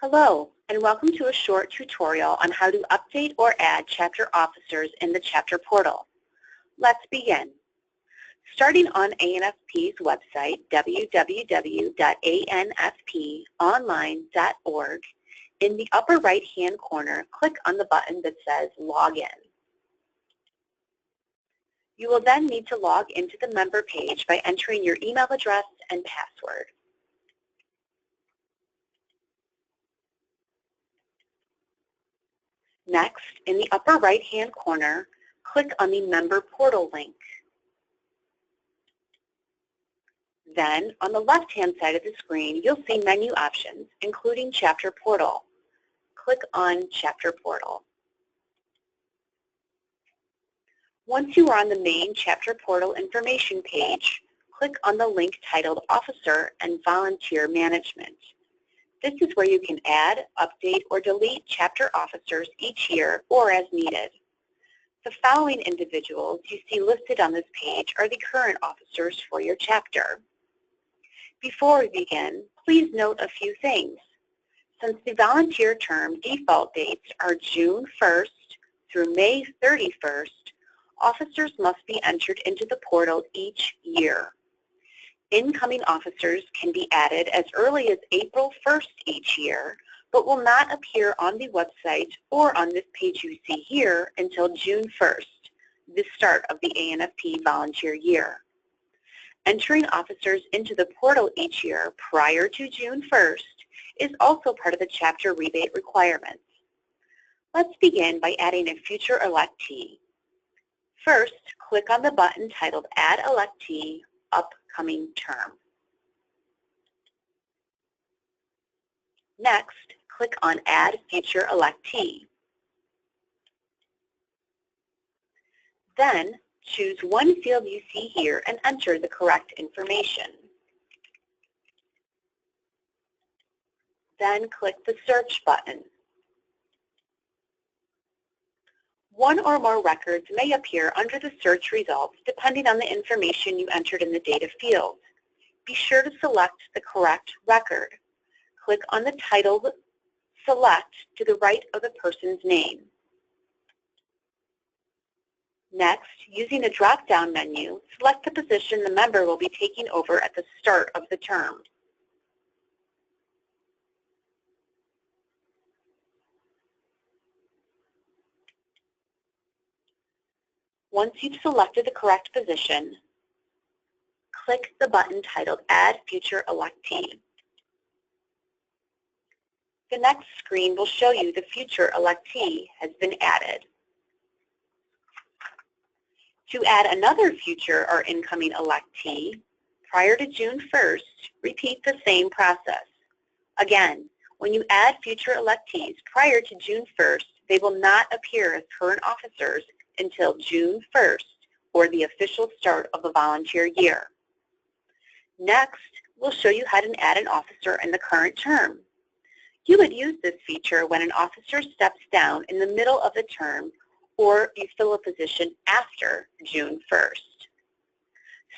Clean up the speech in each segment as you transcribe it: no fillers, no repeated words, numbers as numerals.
Hello, and welcome to a short tutorial on how to update or add chapter officers in the chapter portal. Let's begin. Starting on ANFP's website, www.anfponline.org, in the upper right-hand corner, click on the button that says Login. You will then need to log into the member page by entering your email address and password. Next, in the upper right-hand corner, click on the Member Portal link. Then, on the left-hand side of the screen, you'll see menu options, including Chapter Portal. Click on Chapter Portal. Once you are on the main Chapter Portal information page, click on the link titled Officer and Volunteer Management. This is where you can add, update, or delete chapter officers each year or as needed. The following individuals you see listed on this page are the current officers for your chapter. Before we begin, please note a few things. Since the volunteer term default dates are June 1st through May 31st, officers must be entered into the portal each year. Incoming officers can be added as early as April 1st each year, but will not appear on the website or on this page you see here until June 1st, the start of the ANFP volunteer year. Entering officers into the portal each year prior to June 1st is also part of the chapter rebate requirements. Let's begin by adding a future electee. First, click on the button titled Add Electee Upcoming Term. Next, click on Add Future Electee. Then, choose one field you see here and enter the correct information. Then click the Search button. One or more records may appear under the search results depending on the information you entered in the data field. Be sure to select the correct record. Click on the title Select to the right of the person's name. Next, using the drop-down menu, select the position the member will be taking over at the start of the term. Once you've selected the correct position, click the button titled Add Future Electee. The next screen will show you the future electee has been added. To add another future or incoming electee, prior to June 1st, repeat the same process. Again, when you add future electees prior to June 1st, they will not appear as current officers until June 1st, or the official start of the volunteer year. Next, we'll show you how to add an officer in the current term. You would use this feature when an officer steps down in the middle of the term or you fill a position after June 1st.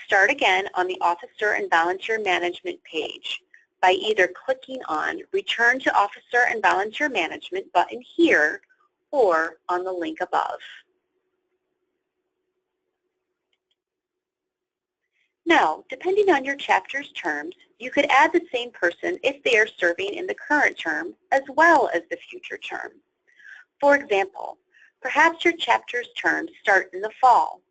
Start again on the Officer and Volunteer Management page by either clicking on Return to Officer and Volunteer Management button here or on the link above. Now, depending on your chapter's terms, you could add the same person if they are serving in the current term as well as the future term. For example, perhaps your chapter's terms start in the fall.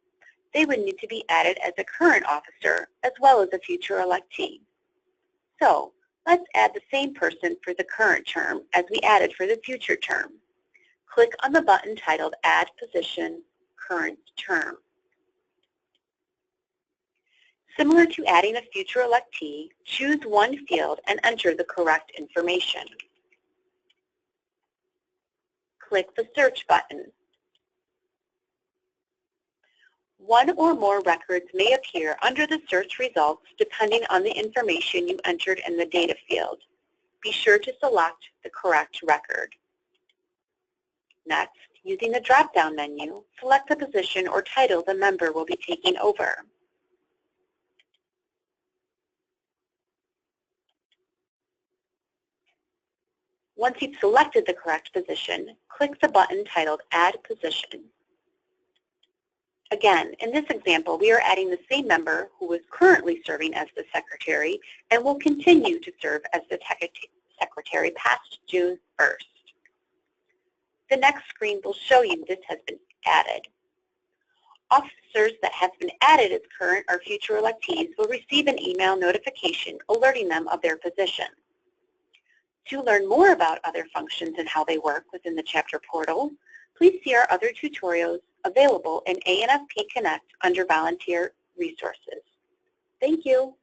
They would need to be added as a current officer as well as a future electee. So, let's add the same person for the current term as we added for the future term. Click on the button titled Add Position, Current Term. Similar to adding a future electee, choose one field and enter the correct information. Click the Search button. One or more records may appear under the search results depending on the information you entered in the data field. Be sure to select the correct record. Next, using the drop-down menu, select the position or title the member will be taking over. Once you've selected the correct position, click the button titled Add Position. Again, in this example, we are adding the same member who is currently serving as the secretary and will continue to serve as the secretary past June 1st. The next screen will show you this has been added. Officers that have been added as current or future electees will receive an email notification alerting them of their position. To learn more about other functions and how they work within the chapter portal, please see our other tutorials available in ANFP Connect under Volunteer Resources. Thank you.